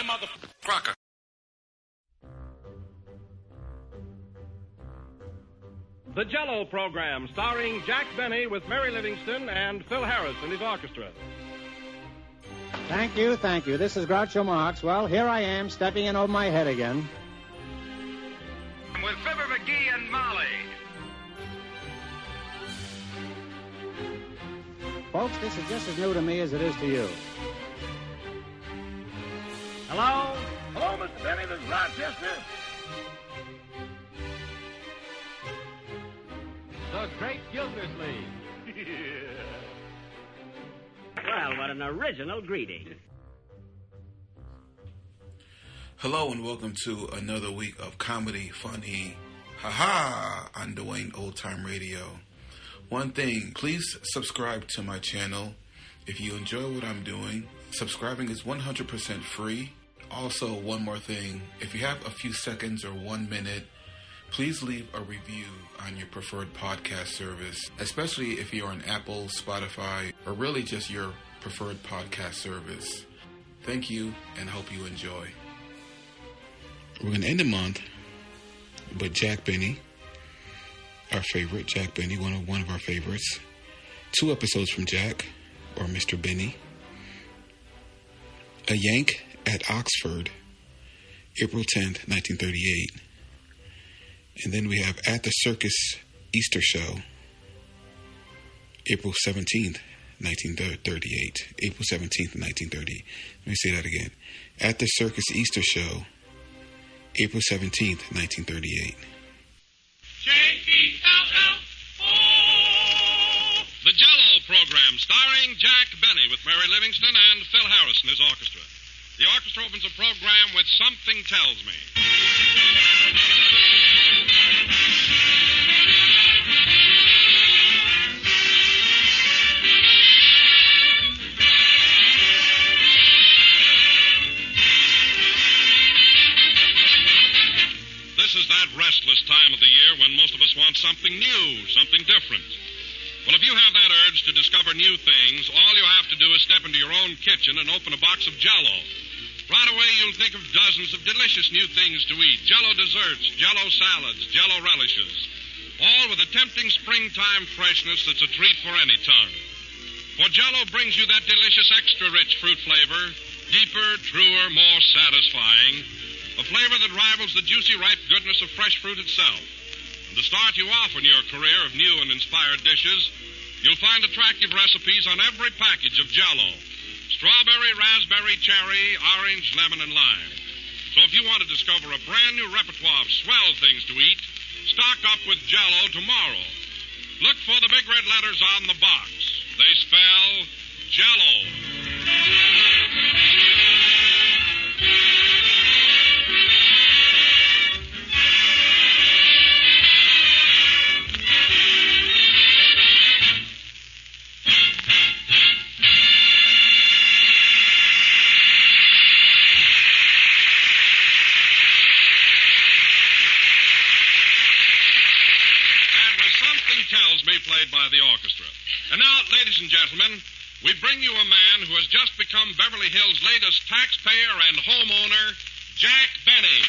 motherfucker. The Jell-O program, starring Jack Benny with Mary Livingston and Phil Harris and his orchestra. Thank you. This is Groucho Marx. Well, here I am, stepping in over my head again. With Fibber McGee and Molly. Folks, this is just as new to me as it is to you. Hello? Hello, Mr. Benny. This is Rochester. The Great Gildersleeve. Well, what an original greeting. Hello and welcome to another week of comedy, funny, ha-ha, on Dwayne Old Time Radio. One thing, please subscribe to my channel. If you enjoy what I'm doing, subscribing is 100% free. Also, one more thing, if you have a few seconds or 1 minute, please leave a review on your preferred podcast service, especially if you're on Apple, Spotify, or really just your preferred podcast service. Thank you and hope you enjoy. We're going to end the month with Jack Benny, our favorite, Jack Benny, one of our favorites. 2 episodes from Jack, or Mr. Benny. A Yank at Oxford, April 10th, 1938. And then we have At the Circus Easter Show, April 17th, 1938. April 17th, 1930. Let me say that again. At the Circus Easter Show, April 17th, 1938. J-E-L-L-O. The Jell-O program, starring Jack Benny with Mary Livingston and Phil Harris and his orchestra. The orchestra opens a program with Something Tells Me. This is that restless time of the year when most of us want something new, something different. Well, if you have that urge to discover new things, all you have to do is step into your own kitchen and open a box of Jell-O. Right away, you'll think of dozens of delicious new things to eat. Jell-O desserts, Jell-O salads, Jell-O relishes. All with a tempting springtime freshness that's a treat for any tongue. For Jell-O brings you that delicious extra-rich fruit flavor, deeper, truer, more satisfying. A flavor that rivals the juicy, ripe goodness of fresh fruit itself. And to start you off in your career of new and inspired dishes, you'll find attractive recipes on every package of Jell-O. Strawberry, raspberry, cherry, orange, lemon, and lime. So if you want to discover a brand new repertoire of swell things to eat, stock up with Jell-O tomorrow. Look for the big red letters on the box. They spell Jell-O. Played by the orchestra. And now, ladies and gentlemen, we bring you a man who has just become Beverly Hills' latest taxpayer and homeowner, Jack Benny.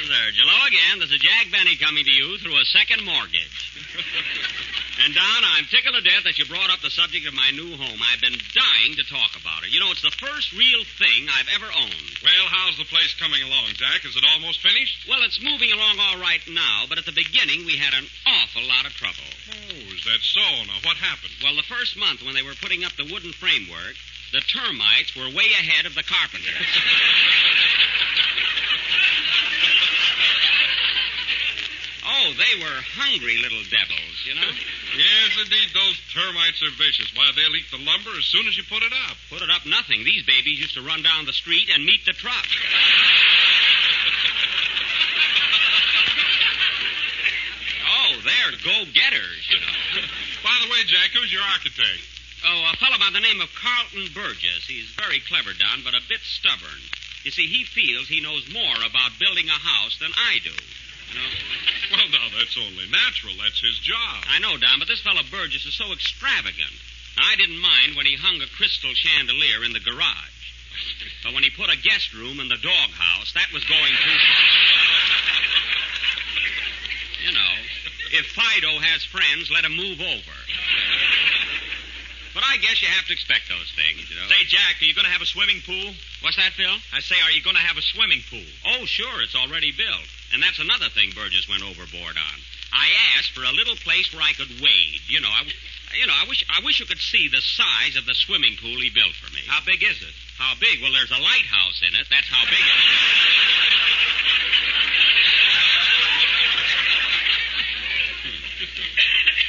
There, Jell-O again. This is Jack Benny coming to you through a second mortgage. And, Don, I'm tickled to death that you brought up the subject of my new home. I've been dying to talk about it. You know, it's the first real thing I've ever owned. Well, how's the place coming along, Jack? Is it almost finished? Well, it's moving along all right now, but at the beginning we had an awful lot of trouble. Oh, is that so? Now, what happened? Well, the first month when they were putting up the wooden framework, the termites were way ahead of the carpenters. Oh, they were hungry little devils, you know? Yes, indeed, those termites are vicious. Why, they'll eat the lumber as soon as you put it up. Put it up nothing. These babies used to run down the street and meet the truck. Oh, they're go-getters, you know. By the way, Jack, who's your architect? Oh, a fellow by the name of Carlton Burgess. He's very clever, Don, but a bit stubborn. You see, he feels he knows more about building a house than I do. You know? Well, now, that's only natural. That's his job. I know, Don, but this fellow Burgess is so extravagant. Now, I didn't mind when he hung a crystal chandelier in the garage. But when he put a guest room in the doghouse, that was going too far. You know, if Fido has friends, let him move over. But I guess you have to expect those things, you know. Say, Jack, are you going to have a swimming pool? What's that, Phil? I say, are you going to have a swimming pool? Oh, sure, it's already built. And that's another thing Burgess went overboard on. I asked for a little place where I could wade. I wish you could see the size of the swimming pool he built for me. How big is it? How big? Well, there's a lighthouse in it. That's how big it is.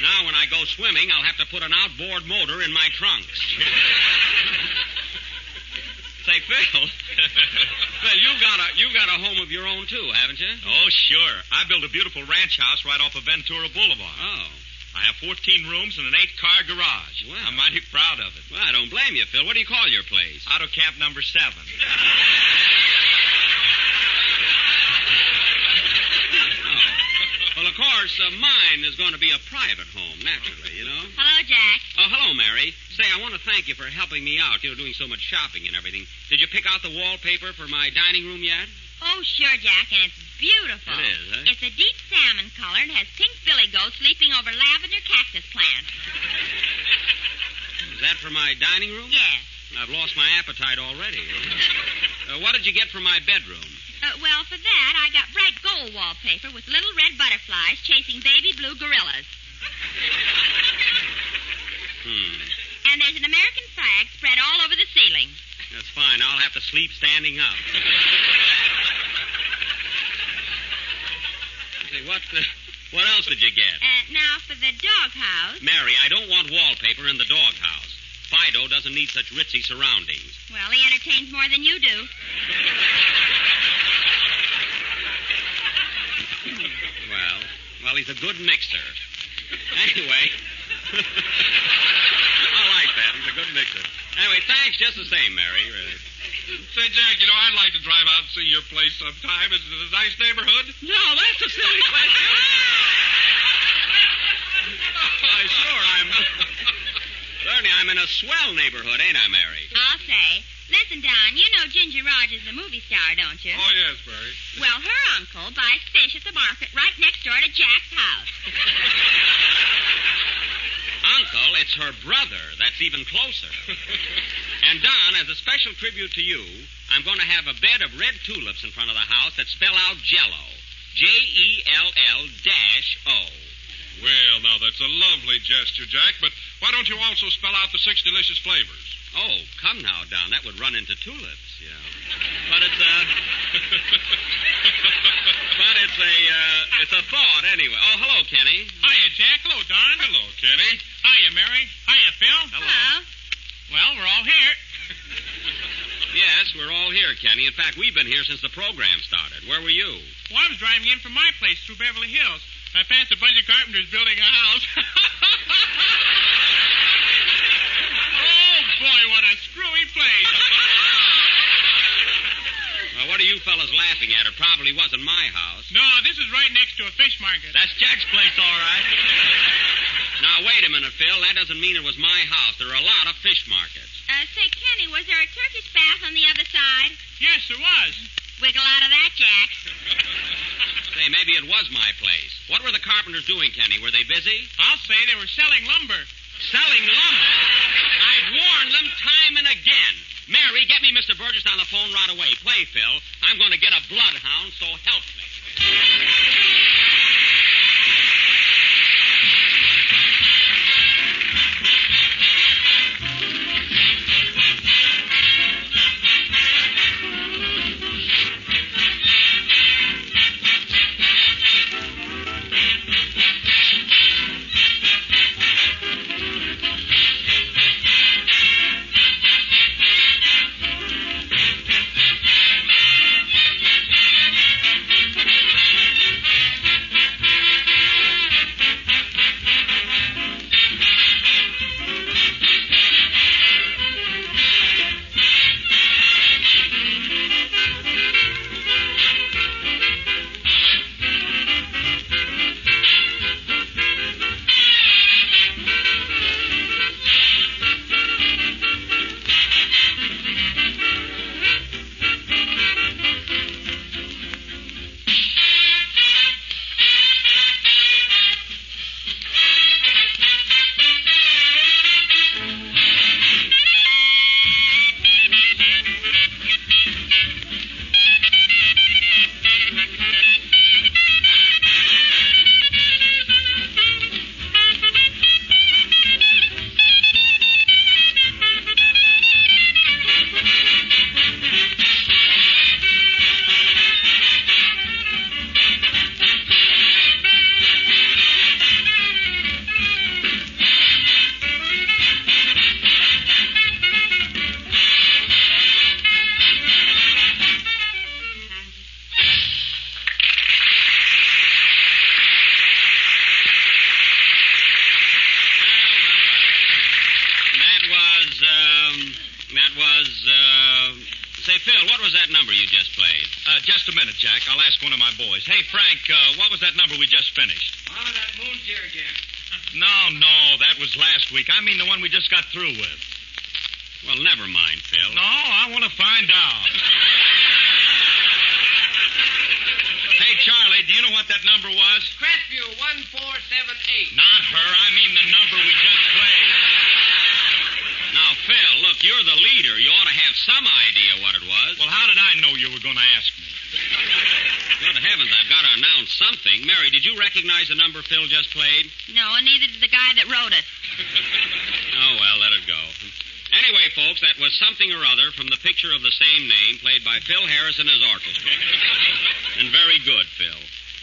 Now, when I go swimming, I'll have to put an outboard motor in my trunks. Say, Phil, you've got a home of your own, too, haven't you? Oh, sure. I built a beautiful ranch house right off of Ventura Boulevard. Oh. I have 14 rooms and an 8-car garage. Well. I'm mighty proud of it. Well, I don't blame you, Phil. What do you call your place? Auto Camp number 7. Well, of course, mine is going to be a private home, naturally, you know. Hello, Jack. Oh, hello, Mary. Say, I want to thank you for helping me out, doing so much shopping and everything. Did you pick out the wallpaper for my dining room yet? Oh, sure, Jack, and it's beautiful. It is, huh? It's a deep salmon color and has pink billy goats leaping over lavender cactus plants. Is that for my dining room? Yes. I've lost my appetite already. What did you get for my bedroom? Well, for that, I got bright gold wallpaper with little red butterflies chasing baby blue gorillas. And there's an American flag spread all over the ceiling. That's fine. I'll have to sleep standing up. Say, what else did you get? Now, for the doghouse. Mary, I don't want wallpaper in the doghouse. Fido doesn't need such ritzy surroundings. Well, he entertains more than you do. Well, he's a good mixer. Anyway. I like that. He's a good mixer. Anyway, thanks just the same, Mary, really. Say, Jack, I'd like to drive out and see your place sometime. Is it a nice neighborhood? No, that's a silly question. Why, sure, Certainly, I'm in a swell neighborhood, ain't I, Mary? I'll say. Listen, Don, you know Ginger Rogers, the movie star, don't you? Oh, yes, Mary. Well, her uncle buys fish at the market right next door to Jack's house. Uncle, it's her brother. That's even closer. And, Don, as a special tribute to you, I'm going to have a bed of red tulips in front of the house that spell out Jell-O. Jell-O. Well, now, that's a lovely gesture, Jack, but why don't you also spell out the 6 delicious flavors? Oh, come now, Don. That would run into tulips, you know. But it's it's a thought anyway. Oh, hello, Kenny. Hiya, Jack. Hello, Don. Hello, Kenny. Hiya, Mary. Hiya, Phil. Hello. Well, we're all here. Yes, we're all here, Kenny. In fact, we've been here since the program started. Where were you? Well, I was driving in from my place through Beverly Hills. I passed a bunch of carpenters building a house. Oh, boy, what a screwy place. Well, what are you fellas laughing at? It probably wasn't my house. No, this is right next to a fish market. That's Jack's place, all right. Now, wait a minute, Phil. That doesn't mean it was my house. There are a lot of fish markets. Say, Kenny, was there a Turkish bath on the other side? Yes, there was. Wiggle out of that, Jack. Say, maybe it was my place. What were the carpenters doing, Kenny? Were they busy? I'll say they were selling lumber. Selling lumber? I've warned them time and again. Mary, get me Mr. Burgess on the phone right away. Play, Phil. I'm going to get a bloodhound, so help me. Say, Phil, what was that number you just played? Just a minute, Jack. I'll ask one of my boys. Hey, Frank, what was that number we just finished? Oh, that moon's here again. No, that was last week. I mean the one we just got through with. Well, never mind, Phil. No, I want to find out. Hey, Charlie, do you know what that number was? Crestview 1478. Not her. I mean the number we just played. Now, Phil, look, you're the leader. You ought to have some idea what it was. Well, how did I know you were going to ask me? Good heavens, I've got to announce something. Mary, did you recognize the number Phil just played? No, and neither did the guy that wrote it. Oh, well, let it go. Anyway, folks, that was something or other from the picture of the same name played by Phil Harris and his orchestra. And very good, Phil.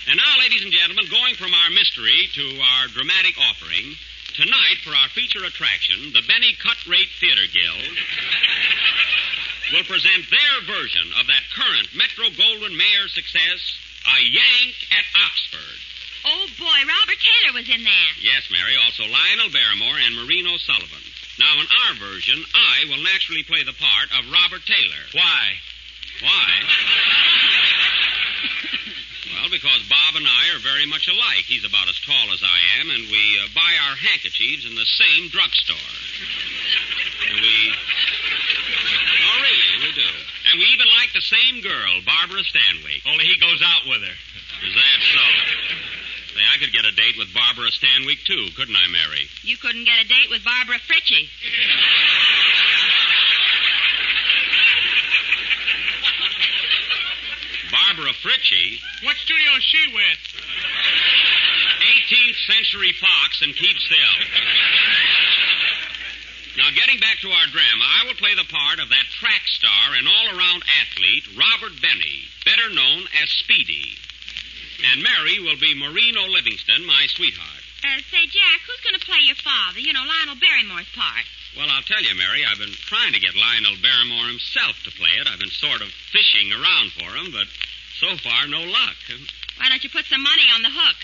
And now, ladies and gentlemen, going from our mystery to our dramatic offering, tonight, for our feature attraction, the Benny Cut Rate Theater Guild will present their version of that current Metro Goldwyn Mayer success, A Yank at Oxford. Oh, boy, Robert Taylor was in there. Yes, Mary, also Lionel Barrymore and Maureen O'Sullivan. Now, in our version, I will naturally play the part of Robert Taylor. Why? Why? Well, because Bob and I are very much alike. He's about as tall as I am, and we buy our handkerchiefs in the same drugstore. And we... Oh, really, we do. And we even like the same girl, Barbara Stanwyck. Only he goes out with her. Is that so? Say, I could get a date with Barbara Stanwyck, too, couldn't I, Mary? You couldn't get a date with Barbara Fritchie. Barbara Fritchie? What studio is she with? 18th Century Fox, and keep still. Now, getting back to our drama, I will play the part of that track star and all-around athlete, Robert Benny, better known as Speedy. And Mary will be Maureen O'Livingston, my sweetheart. Say, Jack, who's going to play your father? You know, Lionel Barrymore's part. Well, I'll tell you, Mary, I've been trying to get Lionel Barrymore himself to play it. I've been sort of fishing around for him, but so far, no luck. Why don't you put some money on the hook?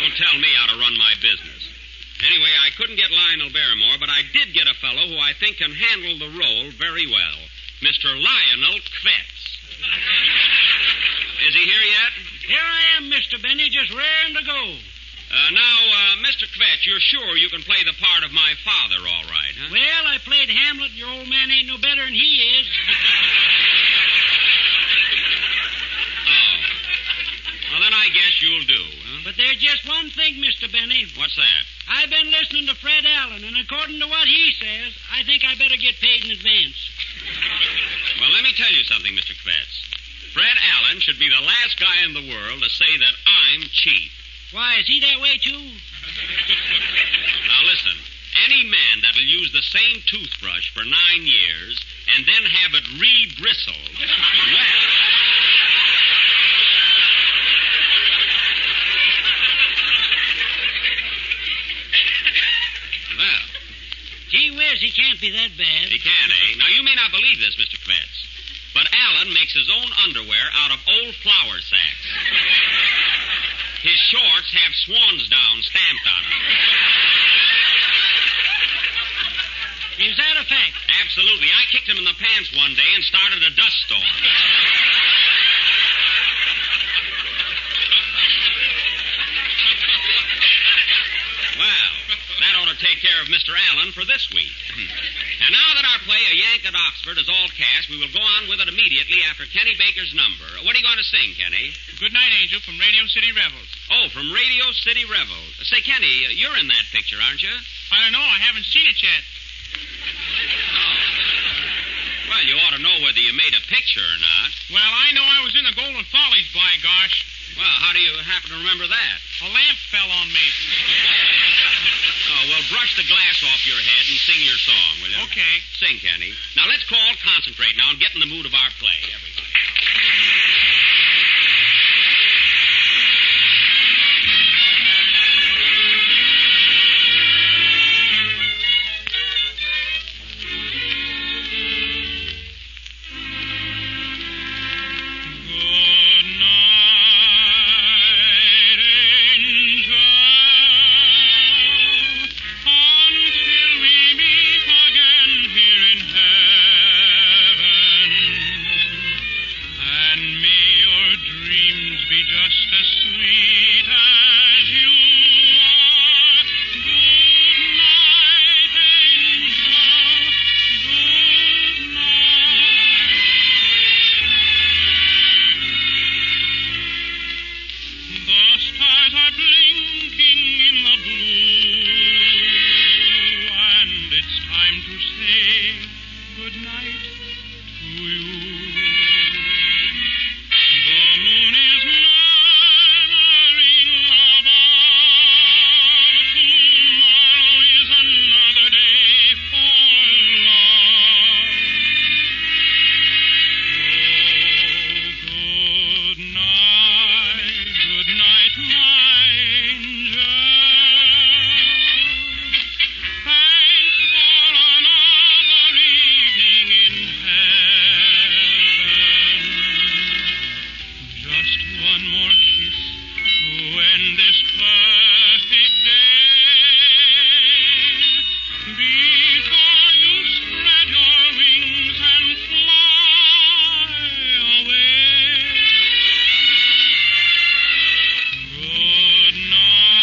Don't tell me how to run my business. Anyway, I couldn't get Lionel Barrymore, but I did get a fellow who I think can handle the role very well. Mr. Lionel Kvetz. Is he here yet? Here I am, Mr. Benny, just raring to go. Now, Mr. Kvetz, you're sure you can play the part of my father all right, huh? Well, I played Hamlet. Your old man ain't no better than he is. Oh. Well, then I guess you'll do, huh? But there's just one thing, Mr. Benny. What's that? I've been listening to Fred Allen, and according to what he says, I think I better get paid in advance. Well, let me tell you something, Mr. Kvetz. Fred Allen should be the last guy in the world to say that I'm cheap. Why, is he that way, too? Now, listen. Any man that'll use the same toothbrush for 9 years and then have it re-bristled, well... Gee whiz, he can't be that bad. He can't, eh? Now, you may not believe this, Mr. Kvetz, but Allen makes his own underwear out of old flour sacks. His shorts have swan's down stamped on them. Is that a fact? Absolutely. I kicked him in the pants one day and started a dust storm. Well, that ought to take care of Mr. Allen for this week. And now that our play, A Yank at Oxford, is all cast, we will go on with it immediately after Kenny Baker's number. What are you going to sing, Kenny? Good Night, Angel from Radio City Revels. Oh, from Radio City Revels. Say, Kenny, you're in that picture, aren't you? I don't know. I haven't seen it yet. Oh. Well, you ought to know whether you made a picture or not. Well, I know I was in the Golden Follies, by gosh. Well, how do you happen to remember that? A lamp fell on me. Oh, well, brush the glass off your head and sing your song, will you? Okay. Sing, Kenny. Now, let's all concentrate now and get in the mood of our play, everybody. Until one more kiss to end this perfect day before you spread your wings and fly away. Good night,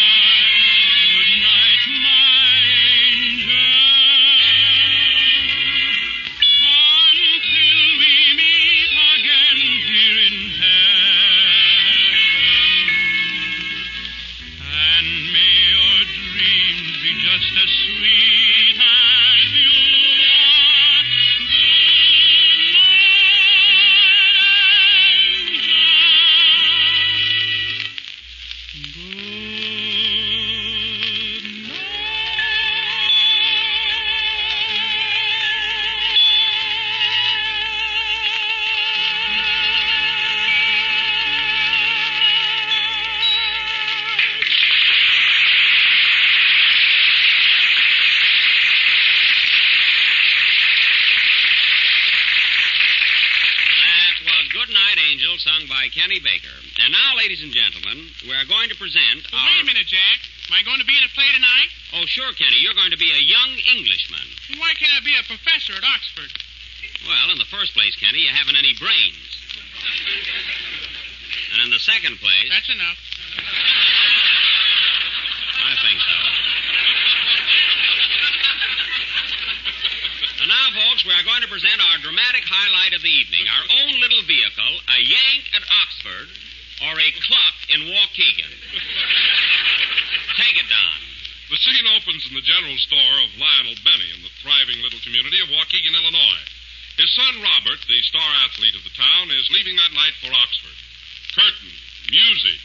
my angel. Until we meet again here in heaven. And may your dreams be just as sweet as you are. Good Angel, sung by Kenny Baker. And now, ladies and gentlemen, we're going to present Well, wait a minute, Jack. Am I going to be in a play tonight? Oh, sure, Kenny. You're going to be a young Englishman. Why can't I be a professor at Oxford? Well, in the first place, Kenny, you haven't any brains. And in the second place... That's enough. I think so. And now, folks, we are going to present our dramatic highlight of the evening, our own little vehicle, a Yank at Oxford, or a Cluck in Waukegan. Take it, Don. The scene opens in the general store of Lionel Benny in the thriving little community of Waukegan, Illinois. His son, Robert, the star athlete of the town, is leaving that night for Oxford. Curtain, music.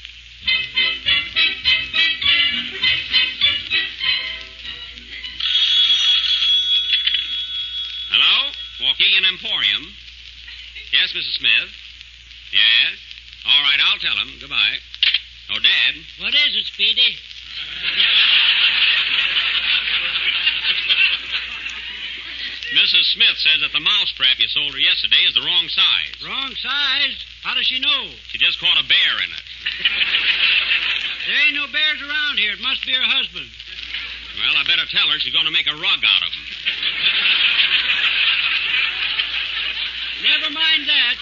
Hello? Waukegan Emporium? Yes, Mrs. Smith? Yes? All right, I'll tell him. Goodbye. Oh, Dad. What is it, Speedy? Mrs. Smith says that the mousetrap you sold her yesterday is the wrong size. Wrong size? How does she know? She just caught a bear in it. There ain't no bears around here. It must be her husband. Well, I better tell her she's going to make a rug out of them. Never mind that.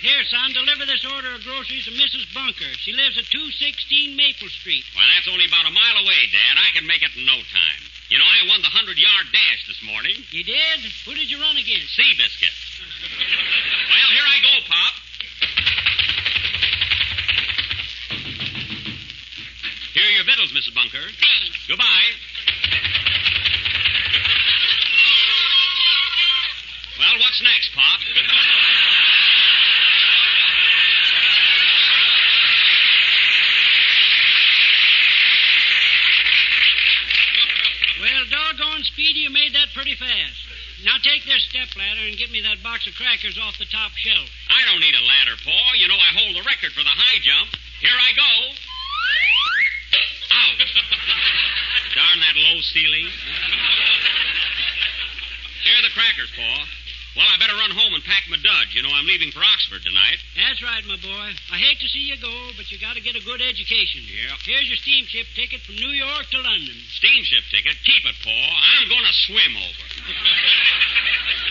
Here, son, deliver this order of groceries to Mrs. Bunker. She lives at 216 Maple Street. Well, that's only about a mile away, Dad. I can make it in no time. You know, I won the 100-yard dash this morning. You did? Who did you run against? Seabiscuit. Well, here I go, Pop. Here are your victuals, Mrs. Bunker. Thanks. Goodbye. Well, what's next, Pop? Well, doggone, Speedy, you made that pretty fast. Now take this stepladder and get me that box of crackers off the top shelf. I don't need a ladder, Paul. You know I hold the record for the high jump. Here I go. Ouch. Darn that low ceiling. Here are the crackers, Paul. Well, I better run home and pack my duds. You know I'm leaving for Oxford tonight. That's right, my boy. I hate to see you go, but you got to get a good education. Yeah. Here's your steamship ticket from New York to London. Steamship ticket? Keep it, Paul. I'm going to swim over.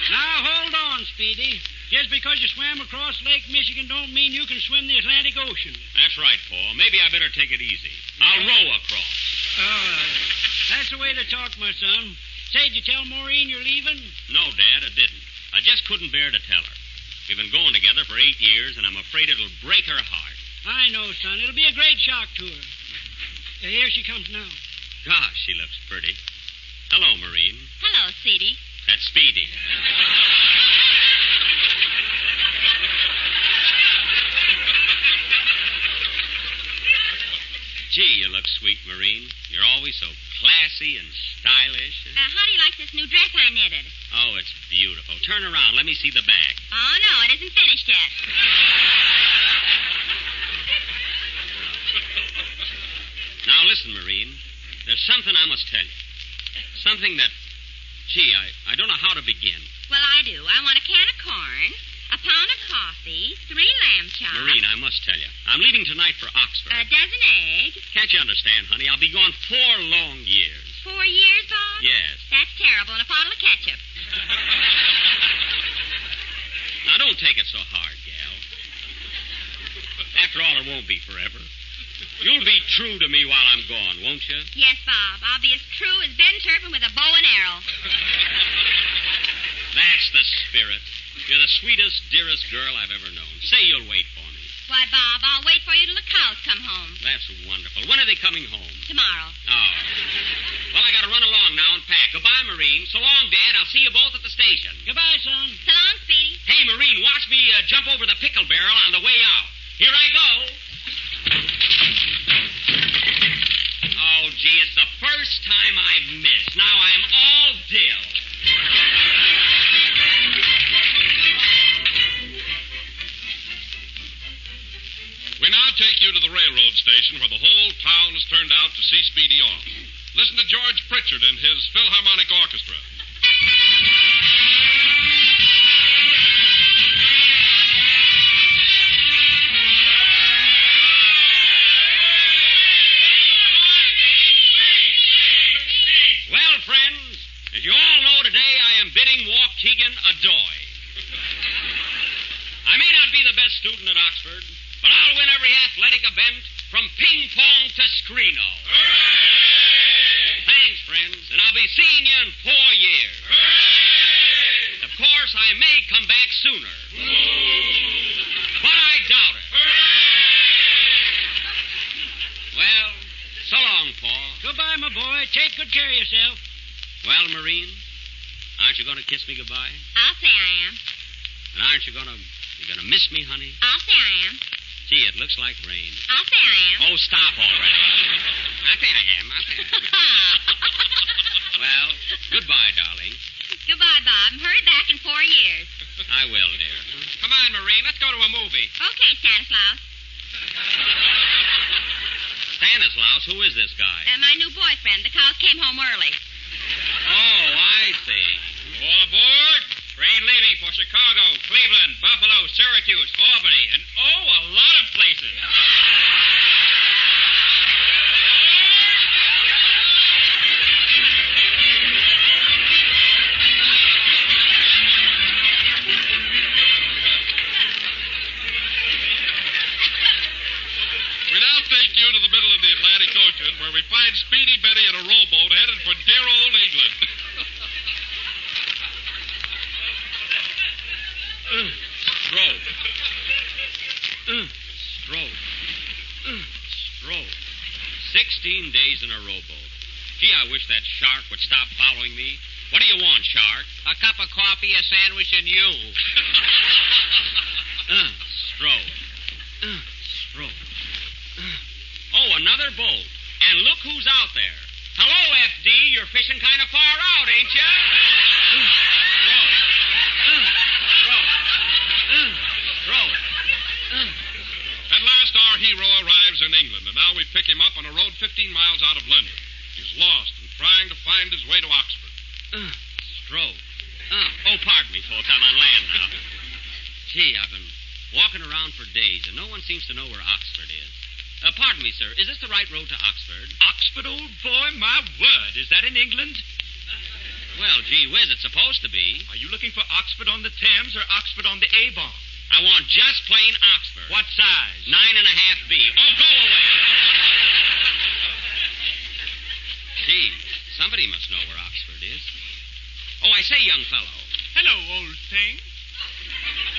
Now, hold on, Speedy. Just because you swam across Lake Michigan don't mean you can swim the Atlantic Ocean. That's right, Paul. Maybe I better take it easy. I'll row across. That's the way to talk, my son. Say, did you tell Maureen you're leaving? No, Dad, I didn't. I just couldn't bear to tell her. We've been going together for 8 years, and I'm afraid it'll break her heart. I know, son. It'll be a great shock to her. Here she comes now. Gosh, she looks pretty. Hello, Maureen. Hello, Seedy. That's Speedy. Gee, you look sweet, Maureen. You're always so classy and stylish. How do you like this new dress I knitted? Oh, it's beautiful. Turn around. Let me see the back. Oh, no, it isn't finished yet. Now, listen, Maureen. There's something I must tell you. Something that, gee, I don't know how to begin. Well, I do. I want a can of corn, A pound of coffee, 3 lamb chops. Marine, I must tell you, I'm leaving tonight for Oxford. A dozen eggs. Can't you understand, honey? I'll be gone 4 long years. 4 years, Bob? Yes. That's terrible. And a bottle of ketchup. Now, don't take it so hard, gal. After all, it won't be forever. You'll be true to me while I'm gone, won't you? Yes, Bob. I'll be as true as Ben Turpin with a bow and arrow. That's the spirit. You're the sweetest, dearest girl I've ever known. Say you'll wait for me. Why, Bob, I'll wait for you till the cows come home. That's wonderful. When are they coming home? Tomorrow. Oh. Well, I gotta run along now and pack. Goodbye, Marine. So long, Dad. I'll see you both at the station. Goodbye, son. So long, Speedy. Hey, Marine, watch me jump over the pickle barrel on the way out. Here I go. Oh, gee, it's the first time I've missed. Now I'm all dill. We now take you to the railroad station where the whole town has turned out to see Speedy off. Listen to George Pritchard and his Philharmonic Orchestra. Well, friends, as you all know, today I am bidding Waukegan adieu. I may not be the best student at Oxford, but I'll win every athletic event from ping pong to screeno. Thanks, friends, and I'll be seeing you in 4 years. Of course, I may come back sooner. But I doubt it. Well, so long, Paul. Goodbye, my boy. Take good care of yourself. Well, Marine, aren't you going to kiss me goodbye? I'll say I am. And aren't you going to miss me, honey? I'll say I am. Gee, it looks like rain. I'll say I am. Oh, stop already. I say I am. Well, goodbye, darling. Goodbye, Bob. And hurry back in 4 years. I will, dear. Come on, Marine. Let's go to a movie. Okay, Stanislaus. Stanislaus, who is this guy? My new boyfriend. The cows came home early. Oh, I see. All aboard. Train leaving for Chicago, Cleveland, Buffalo, Syracuse, Albany, and a lot of places. We now take you to the middle of the Atlantic Ocean where we find Speedy Betty in a rowboat headed for dear old England. Stroke. Stroke. 16 days in a rowboat. Gee, I wish that shark would stop following me. What do you want, shark? A cup of coffee, a sandwich, and you. Stroke. Stroke. Oh, another boat. And look who's out there. Hello, FD. You're fishing kind of far out, ain't you? At last, our hero arrives in England, and now we pick him up on a road 15 miles out of London. He's lost and trying to find his way to Oxford. Stroke. Oh, pardon me, folks. I'm on land now. Gee, I've been walking around for days, and no one seems to know where Oxford is. Pardon me, sir. Is this the right road to Oxford? Oxford, old boy, my word. Is that in England? Well, gee whiz, it's supposed to be. Are you looking for Oxford on the Thames or Oxford on the Avon? I want just plain Oxford. What size? 9.5B. Oh, go away. Gee, somebody must know where Oxford is. Oh, I say, young fellow. Hello, old thing.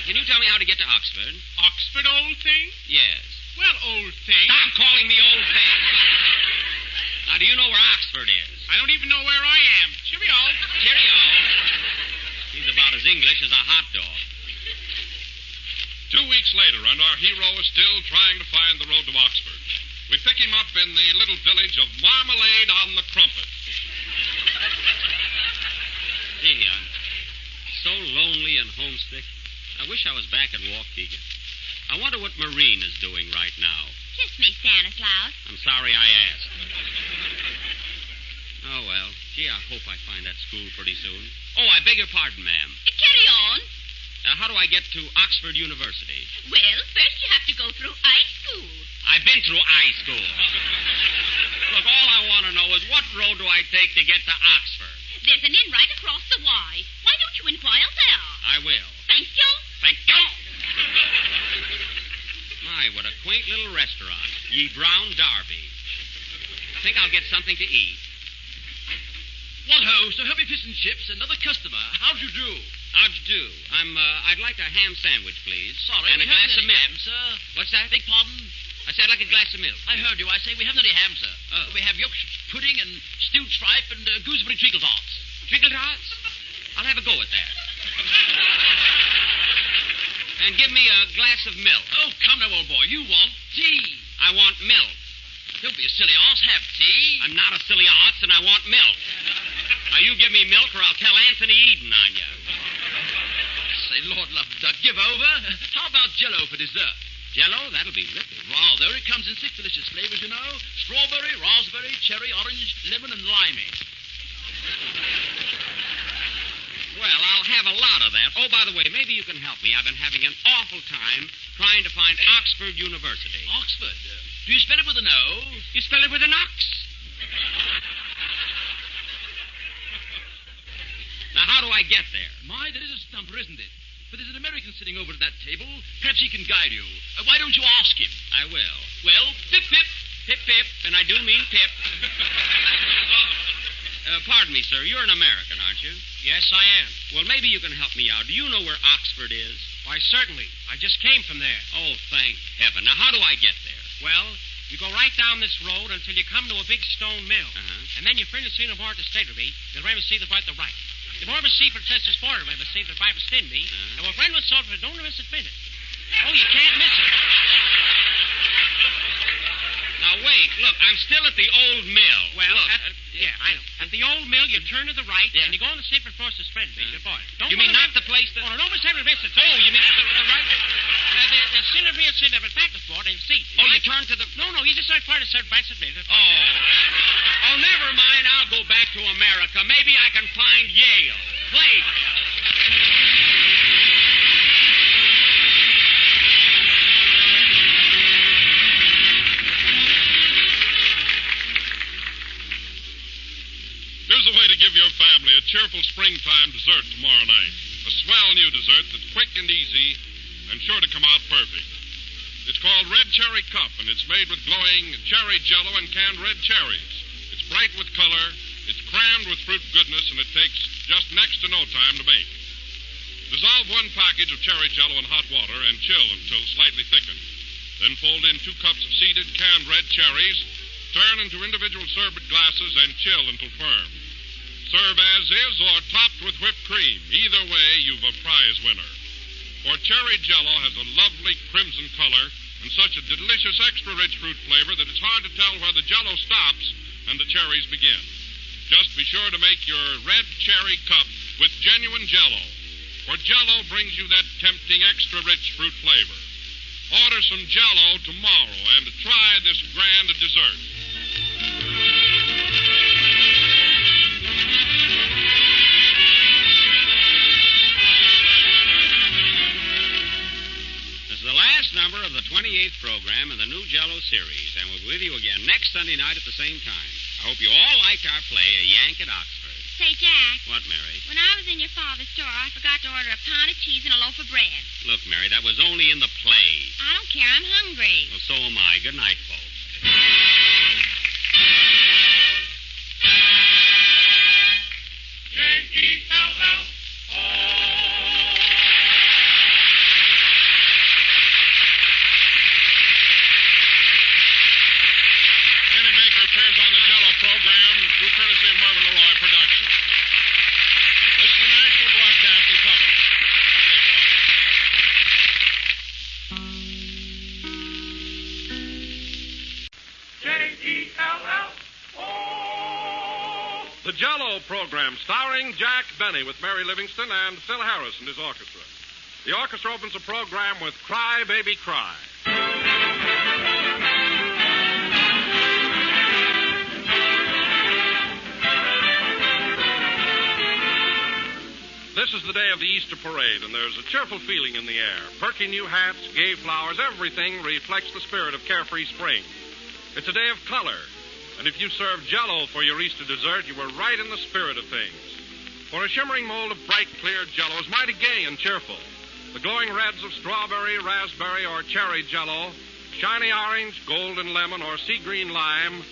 Can you tell me how to get to Oxford? Oxford, old thing? Yes. Well, old thing. Stop calling me old thing. Now, do you know where Oxford is? I don't even know where I am. Cheerio. Cheerio. He's about as English as a hot dog. 2 weeks later, and our hero is still trying to find the road to Oxford. We pick him up in the little village of Marmalade on the Crumpet. Gee, I'm so lonely and homesick. I wish I was back at Waukegan. I wonder what Marine is doing right now. Kiss me, Stanislaus. I'm sorry I asked. Oh, well. Gee, I hope I find that school pretty soon. Oh, I beg your pardon, ma'am. Carry on. How do I get to Oxford University? Well, first you have to go through I-School. I've been through I-School. Look, all I want to know is what road do I take to get to Oxford? There's an inn right across the Y. Why don't you inquire there? I will. Thank you. Thank you. My, what a quaint little restaurant. Ye Brown Derby. Think I'll get something to eat. Well, ho, so heavy fish and chips, another customer. How'd you do? How'd you do? I'd like a ham sandwich, please. Sorry, and we a glass of haven't any milk. ham, sir. What's that? Beg pardon? I said I'd like a glass of milk. I heard you. I say we haven't any ham, sir. Oh. We have Yorkshire pudding and stewed tripe and gooseberry treacle tarts. Treacle tarts? I'll have a go at that. And give me a glass of milk. Oh, come now, old boy. You want tea. I want milk. Don't be a silly arse. Have tea. I'm not a silly arse, and I want milk. Now, you give me milk, or I'll tell Anthony Eden on you. Say, Lord love duck, give over. How about Jell-O for dessert? Jell-O? That'll be ripping. Rather. It comes in 6 delicious flavors, you know. Strawberry, raspberry, cherry, orange, lemon, and limey. Well, I'll have a lot of that. Oh, by the way, maybe you can help me. I've been having an awful time trying to find Oxford University. Oxford? Do you spell it with an O? You spell it with an ox. Now, how do I get there? My, that is a stumper, isn't it? But there's an American sitting over at that table. Perhaps he can guide you. Why don't you ask him? I will. Well, pip, pip. Pip, pip, and I do mean pip. Pardon me, sir. You're an American, aren't you? Yes, I am. Well, maybe you can help me out. Do you know where Oxford is? Why, certainly. I just came from there. Oh, thank heaven. Now, how do I get there? Well, you go right down this road until you come to a big stone mill. Uh-huh. And then you finish seeing aboard the statery. You'll remember see the part the right. The more see for Chester's Ford, remember see the five stand me. And we're friend with Sulphur, don't miss it minute. Oh, you can't miss it. Now, wait. Look, I'm still at the old mill. Well, look, I know. At the old mill, you turn to the right, Yeah. and you go on the safer course to spread me. You mean not the place that... Oh, no, don't miss every miss it. Oh, you mean the right? The sinner beer sit up at practice board and seat. Oh, you turn to the... No, you just start part of third back submit. Oh, never mind. I'll go back to America. Maybe I can find Yale. Please. Here's a way to give your family a cheerful springtime dessert tomorrow night. A swell new dessert that's quick and easy and sure to come out perfect. It's called Red Cherry Cup, and it's made with glowing cherry jello and canned red cherries. It's bright with color, it's crammed with fruit goodness, and it takes just next to no time to make. Dissolve 1 package of cherry jello in hot water and chill until slightly thickened. Then fold in 2 cups of seeded canned red cherries, turn into individual sherbet glasses, and chill until firm. Serve as is or topped with whipped cream. Either way, you've a prize winner. For cherry jello has a lovely crimson color and such a delicious extra-rich fruit flavor that it's hard to tell where the jello stops and the cherries begin. Just be sure to make your Red Cherry Cup with genuine jello. For jello brings you that tempting extra-rich fruit flavor. Order some jello tomorrow and try this grand dessert. This is the last number of the 28th program in the new Jell-O series, and we'll be with you again next Sunday night at the same time. I hope you all liked our play, A Yank at Oxford. Say, Jack. What, Mary? When I was in your father's store, I forgot to order a pound of cheese and a loaf of bread. Look, Mary, that was only in the play. I don't care. I'm hungry. Well, so am I. Good night, folks. Kenny Baker appears on the Jell-O program through courtesy of Mervyn LeRoy Productions. It's the National Broadcasting Company. The Jell-O program, starring Jack Benny with Mary Livingston and Phil Harris and his orchestra. The orchestra opens the program with Cry, Baby, Cry. This is the day of the Easter parade, and there's a cheerful feeling in the air. Perky new hats, gay flowers, everything reflects the spirit of carefree spring. It's a day of color, and if you serve Jell-O for your Easter dessert, you were right in the spirit of things. For a shimmering mold of bright, clear Jell-O is mighty gay and cheerful. The glowing reds of strawberry, raspberry, or cherry Jell-O, shiny orange, golden lemon, or sea green lime,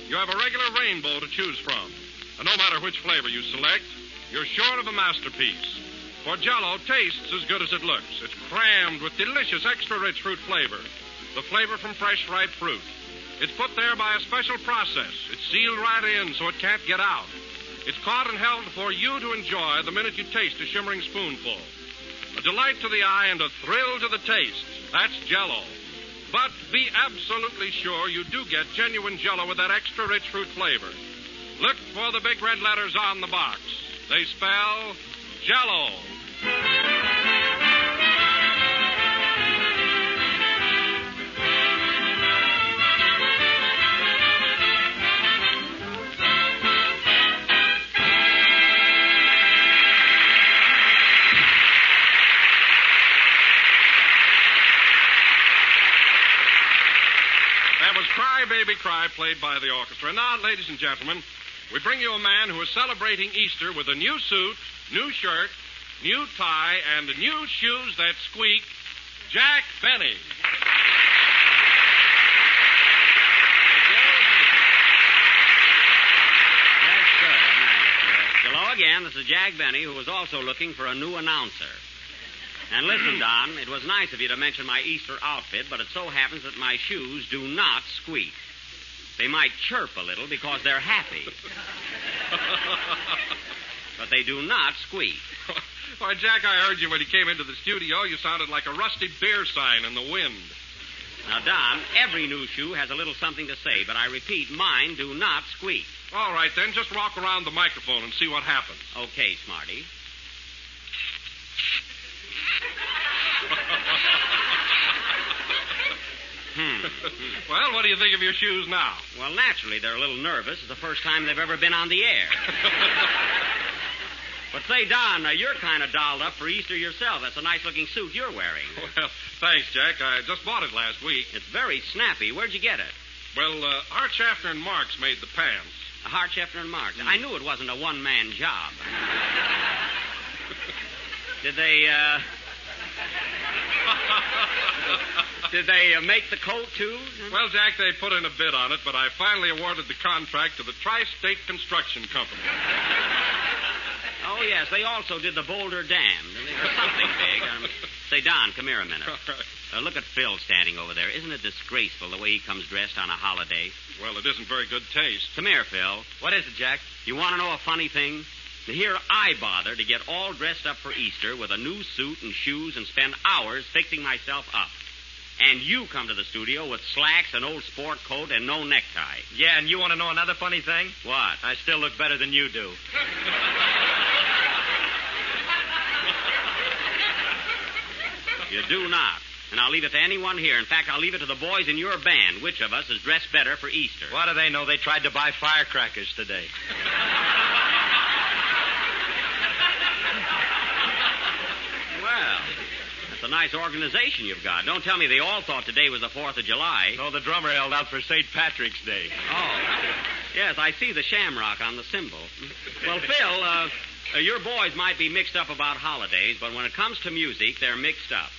you have a regular rainbow to choose from. And no matter which flavor you select, you're sure of a masterpiece. For Jell-O tastes as good as it looks. It's crammed with delicious, extra-rich fruit flavor. The flavor from fresh, ripe fruit. It's put there by a special process. It's sealed right in so it can't get out. It's caught and held for you to enjoy the minute you taste a shimmering spoonful. A delight to the eye and a thrill to the taste. That's Jell-O. But be absolutely sure you do get genuine Jell-O with that extra-rich fruit flavor. Look for the big red letters on the box. They spell Jell-O. That was Cry Baby Cry, played by the orchestra. Now, ladies and gentlemen, we bring you a man who is celebrating Easter with a new suit, new shirt, new tie, and new shoes that squeak, Jack Benny. Yes, sir. Thanks. Hello again. This is Jack Benny, who was also looking for a new announcer. And listen, Don, it was nice of you to mention my Easter outfit, but it so happens that my shoes do not squeak. They might chirp a little because they're happy. But they do not squeak. Why, Jack, I heard you when you came into the studio. You sounded like a rusty beer sign in the wind. Now, Don, every new shoe has a little something to say, but I repeat, mine do not squeak. All right, then, just walk around the microphone and see what happens. Okay, Smarty. Well, what do you think of your shoes now? Well, naturally, they're a little nervous. It's the first time they've ever been on the air. But say, Don, you're kind of dolled up for Easter yourself. That's a nice-looking suit you're wearing. Well, thanks, Jack. I just bought it last week. It's very snappy. Where'd you get it? Well, Art Schaffner and Marks made the pants. Hart, Scheffner, and Marks. I knew it wasn't a one-man job. Did they make the coat, too? Well, Jack, they put in a bid on it, but I finally awarded the contract to the Tri-State Construction Company. Oh, yes. They also did the Boulder Dam. Or something big. Say, Don, come here a minute. Look at Phil standing over there. Isn't it disgraceful the way he comes dressed on a holiday? Well, it isn't very good taste. Come here, Phil. What is it, Jack? You want to know a funny thing? Here I bother to get all dressed up for Easter with a new suit and shoes and spend hours fixing myself up. And you come to the studio with slacks, an old sport coat, and no necktie. Yeah, and you want to know another funny thing? What? I still look better than you do. You do not. And I'll leave it to anyone here. In fact, I'll leave it to the boys in your band. Which of us is dressed better for Easter? What do they know? They tried to buy firecrackers today. Well, that's a nice organization you've got. Don't tell me they all thought today was the 4th of July. No, the drummer held out for St. Patrick's Day. Oh. Yes, I see the shamrock on the cymbal. Well, Phil, your boys might be mixed up about holidays, but when it comes to music, they're mixed up.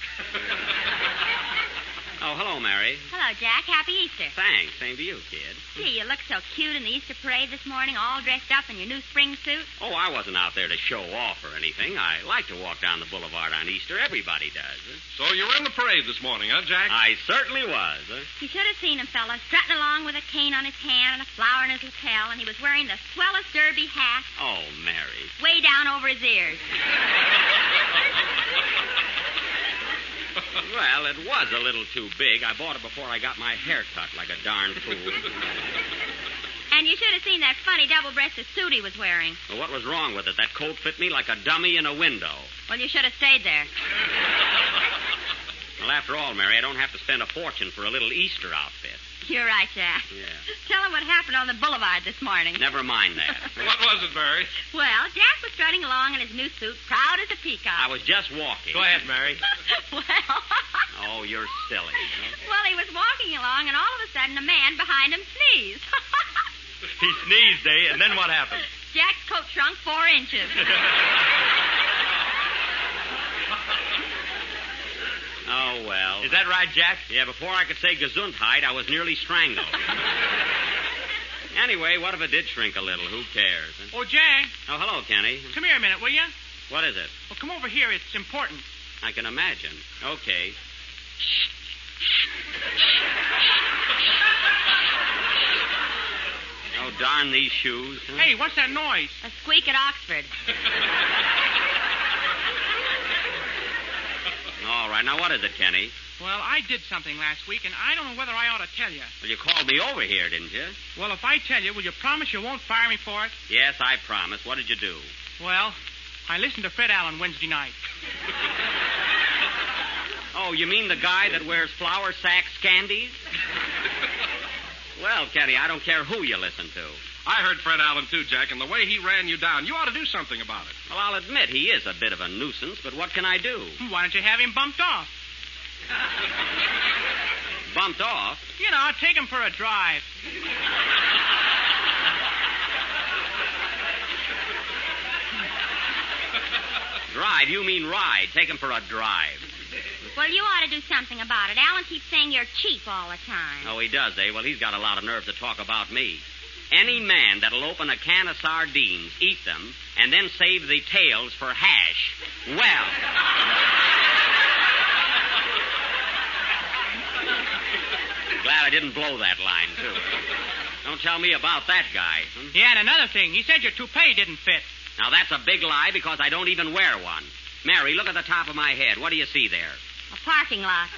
Oh, hello, Mary. Hello, Jack. Happy Easter. Thanks. Same to you, kid. Gee, you look so cute in the Easter parade this morning, all dressed up in your new spring suit. Oh, I wasn't out there to show off or anything. I like to walk down the boulevard on Easter. Everybody does. So you were in the parade this morning, huh, Jack? I certainly was. You should have seen him, fella, strutting along with a cane on his hand and a flower in his lapel, and he was wearing the swellest derby hat. Oh, Mary. Way down over his ears. Well, it was a little too big. I bought it before I got my hair cut like a darn fool. And you should have seen that funny double-breasted suit he was wearing. Well, what was wrong with it? That coat fit me like a dummy in a window. Well, you should have stayed there. Well, after all, Mary, I don't have to spend a fortune for a little Easter outfit. You're right, Jack. Yeah. Tell him what happened on the boulevard this morning. Never mind that. What was it, Mary? Well, Jack was strutting along in his new suit, proud as a peacock. I was just walking. Go ahead, Mary. Well... Oh, you're silly. Well, he was walking along, and all of a sudden, a man behind him sneezed. He sneezed, eh? And then what happened? Jack's coat shrunk 4 inches. Oh, well. Is that right, Jack? Yeah, before I could say Gesundheit, I was nearly strangled. Anyway, what if it did shrink a little? Who cares? Huh? Oh, Jack, Oh, hello, Kenny. come here a minute, will you? What is it? Well, come over here. It's important. I can imagine. Okay. Oh, darn these shoes. Huh? Hey, what's that noise? A squeak at Oxford. All right, now what is it, Kenny? Well, I did something last week, and I don't know whether I ought to tell you. Well, you called me over here, didn't you? Well, if I tell you, will you promise you won't fire me for it? Yes, I promise. What did you do? Well, I listened to Fred Allen Wednesday night. Oh, you mean the guy that wears flour sack scandies? Well, Kenny, I don't care who you listen to. I heard Fred Allen, too, Jack, and the way he ran you down, you ought to do something about it. Well, I'll admit he is a bit of a nuisance, but what can I do? Why don't you have him bumped off? Bumped off? You know, take him for a drive. Drive? You mean ride. Take him for a drive. Well, you ought to do something about it. Alan keeps saying you're cheap all the time. Oh, he does, eh? Well, he's got a lot of nerve to talk about me. Any man that'll open a can of sardines, eat them, and then save the tails for hash, well... Glad I didn't blow that line, too. Don't tell me about that guy. Hmm? Yeah, and another thing. He said your toupee didn't fit. Now, that's a big lie because I don't even wear one. Mary, look at the top of my head. What do you see there? A parking lot.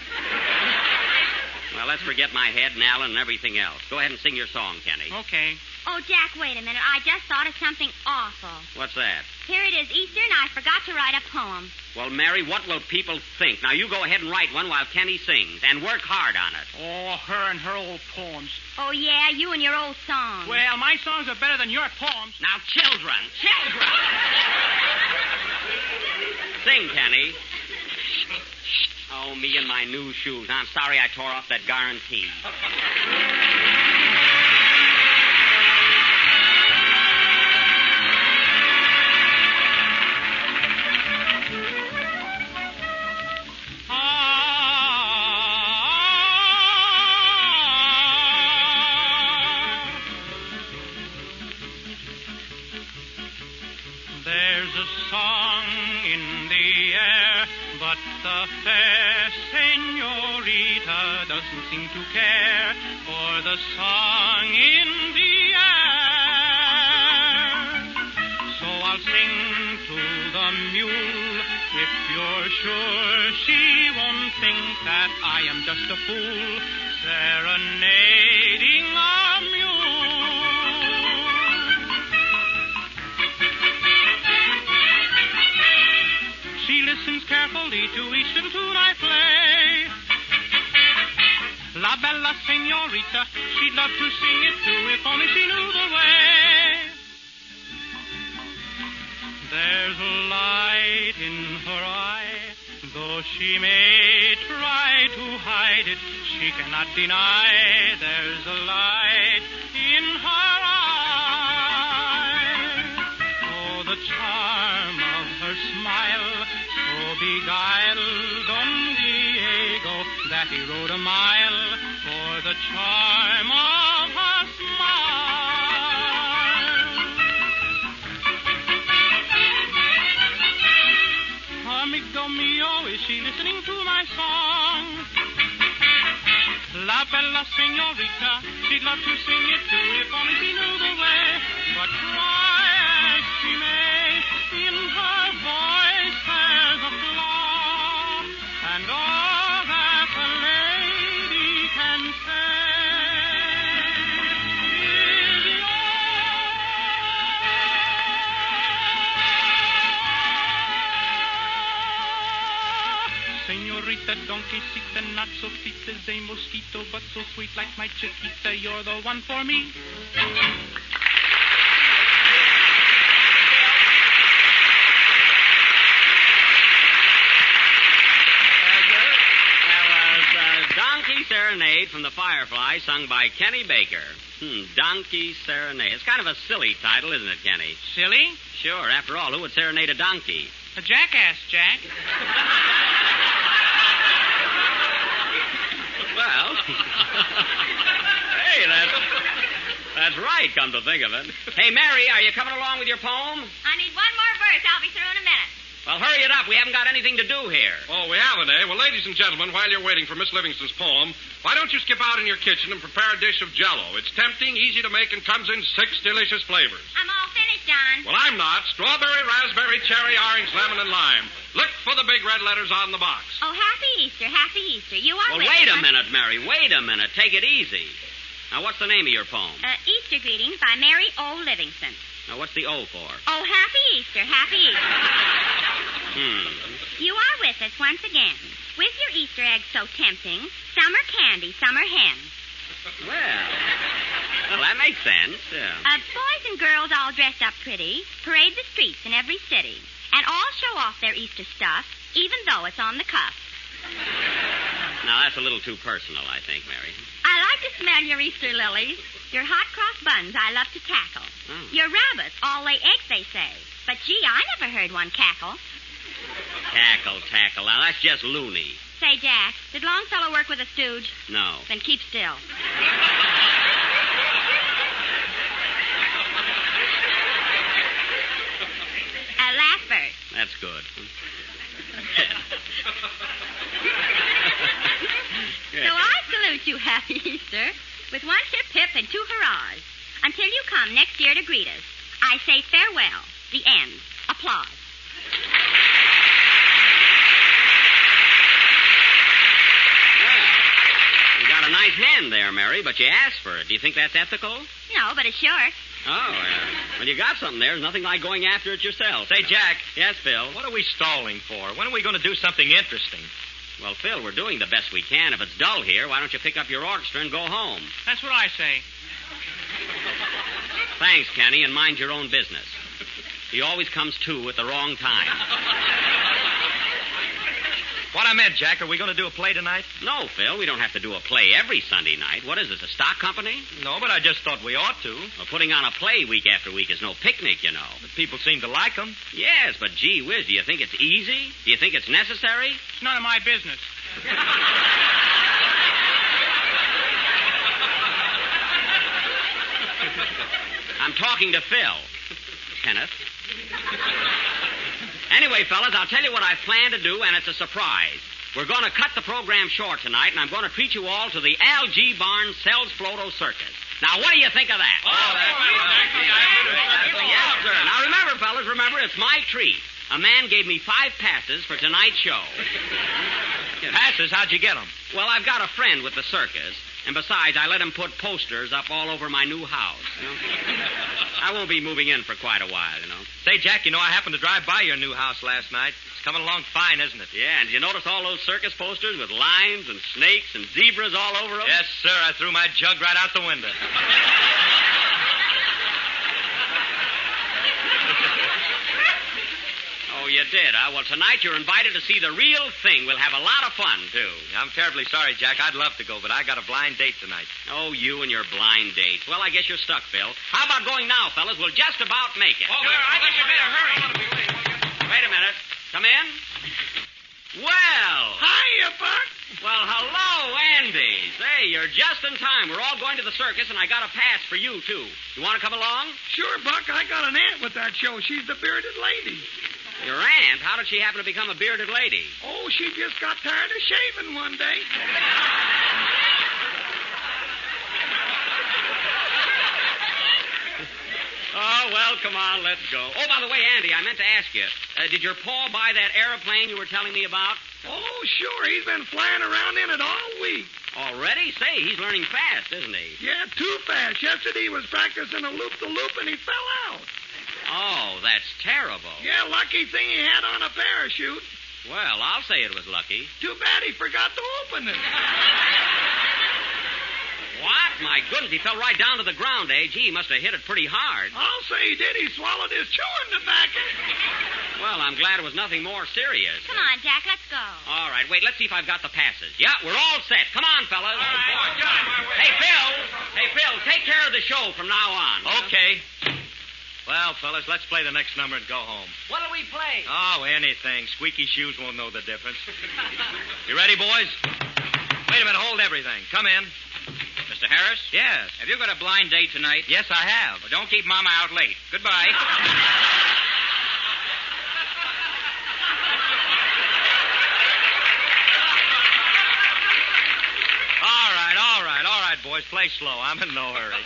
Well, let's forget my head and Alan and everything else. Go ahead and sing your song, Kenny. Okay. Oh, Jack, wait a minute. I just thought of something awful. What's that? Here it is, Easter, and I forgot to write a poem. Well, Mary, what will people think? Now, you go ahead and write one while Kenny sings, and work hard on it. Oh, her and her old poems. Oh, yeah, you and your old songs. Well, my songs are better than your poems. Now, children! Sing, Kenny. Oh, me and my new shoes. I'm sorry I tore off that guarantee. There's a song in the air, but the fair senorita doesn't seem to care for the song in the air. So I'll sing to the mule, if you're sure she won't think that I am just a fool serenading a mule. She listens carefully to each little tune I play. La bella senorita, she'd love to sing it too if only she knew the way. There's a light in her eye, though she may try to hide it, she cannot deny there's a light in her eye. Oh, the charm of her smile so beguiled Don Diego that he rode a mile for the charm of her smile. Amigo mio, is she listening to my song? La bella senorita, she'd love to sing it too if only she knew the way. But try as she may, in her voice there's a flaw, and all that the lady can say is senorita, Chiquita, donkeycita, not so fleet as a mosquito, but so sweet like my Chiquita. You're the one for me. Donkey Serenade from the Firefly, sung by Kenny Baker. Donkey Serenade. It's kind of a silly title, isn't it, Kenny? Silly? Sure. After all, who would serenade a donkey? A jackass, Jack. Well, hey, that's right, come to think of it. Hey, Mary, are you coming along with your poem? I need one more verse. I'll be through in a minute. Well, hurry it up. We haven't got anything to do here. Oh, we haven't, eh? Well, ladies and gentlemen, while you're waiting for Miss Livingston's poem, why don't you skip out in your kitchen and prepare a dish of Jell-O? It's tempting, easy to make, and comes in 6 delicious flavors. I'm all finished, Don. Well, I'm not. Strawberry, raspberry, cherry, orange, lemon, and lime. Look for the big red letters on the box. Oh, happy Easter, happy Easter. You are Well, wait a minute, Mary. Wait a minute. Take it easy. Now, what's the name of your poem? Easter Greetings by Mary O. Livingston. Now, what's the O for? Oh, happy Easter, happy Easter. You are with us once again. With your Easter eggs so tempting, summer candy, summer hen. Well, that makes sense, yeah. Boys and girls all dressed up pretty, parade the streets in every city, and all show off their Easter stuff, even though it's on the cuff. Now, that's a little too personal, I think, Mary. I like to smell your Easter lilies. Your hot cross buns I love to tackle. Your rabbits all lay eggs, they say. But, gee, I never heard one cackle. Tackle. Now, that's just loony. Say, Jack, did Longfellow work with a stooge? No. Then keep still. Last verse. That's good. So I salute you, happy Easter, with one hip-hip and 2 hurrahs. Until you come next year to greet us, I say farewell. The end. Applause. You got a nice hand there, Mary, but you asked for it. Do you think that's ethical? No, but it's short. Oh, well, you got something there. There's nothing like going after it yourself. Say, Jack. Yes, Phil? What are we stalling for? When are we going to do something interesting? Well, Phil, we're doing the best we can. If it's dull here, why don't you pick up your orchestra and go home? That's what I say. Thanks, Kenny, and mind your own business. He always comes to at the wrong time. What I meant, Jack, are we going to do a play tonight? No, Phil, we don't have to do a play every Sunday night. What is this, a stock company? No, but I just thought we ought to. Well, putting on a play week after week is no picnic, you know. But people seem to like them. Yes, but gee whiz, do you think it's easy? Do you think it's necessary? It's none of my business. I'm talking to Phil. Kenneth. Anyway, fellas, I'll tell you what I plan to do, and it's a surprise. We're going to cut the program short tonight, and I'm going to treat you all to the Al.G. Barnes Sells Floto Circus. Now, what do you think of that? Yes, sir. Now, remember, it's my treat. A man gave me 5 passes for tonight's show. Passes? How'd you get them? Well, I've got a friend with the circus, and besides, I let him put posters up all over my new house. You know? I won't be moving in for quite a while, you know. Say, Jack, you know, I happened to drive by your new house last night. It's coming along fine, isn't it? Yeah, and did you notice all those circus posters with lions and snakes and zebras all over them? Yes, sir. I threw my jug right out the window. Oh, you did, huh? Well, tonight you're invited to see the real thing. We'll have a lot of fun, too. I'm terribly sorry, Jack. I'd love to go, but I got a blind date tonight. Oh, you and your blind dates. Well, I guess you're stuck, Phil. How about going now, fellas? We'll just about make it. Oh, I think you better hurry. Wait a minute. Come in. Well. Hiya, Buck. Well, hello, Andy. Say, you're just in time. We're all going to the circus, and I got a pass for you, too. You want to come along? Sure, Buck. I got an aunt with that show. She's the bearded lady. Your aunt? How did she happen to become a bearded lady? Oh, she just got tired of shaving one day. Oh, well, come on, let's go. Oh, by the way, Andy, I meant to ask you, did your pa buy that airplane you were telling me about? Oh, sure. He's been flying around in it all week. Already? Say, he's learning fast, isn't he? Yeah, too fast. Yesterday he was practicing a loop-the-loop and he fell out. Oh, that's terrible. Yeah, lucky thing he had on a parachute. Well, I'll say it was lucky. Too bad he forgot to open it. What? My goodness, he fell right down to the ground, eh? Gee, he must have hit it pretty hard. I'll say he did. He swallowed his chewing tobacco. Well, I'm glad it was nothing more serious. Come on, Jack, let's go. All right, wait, let's see if I've got the passes. Yeah, we're all set. Come on, fellas. All right. Get out of my way. Hey, Phil, take care of the show from now on. Okay. Well, fellas, let's play the next number and go home. What'll we play? Oh, anything. Squeaky shoes won't know the difference. You ready, boys? Wait a minute. Hold everything. Come in. Mr. Harris? Yes. Have you got a blind date tonight? Yes, I have. Well, don't keep Mama out late. Goodbye. All right, boys. Play slow. I'm in no hurry.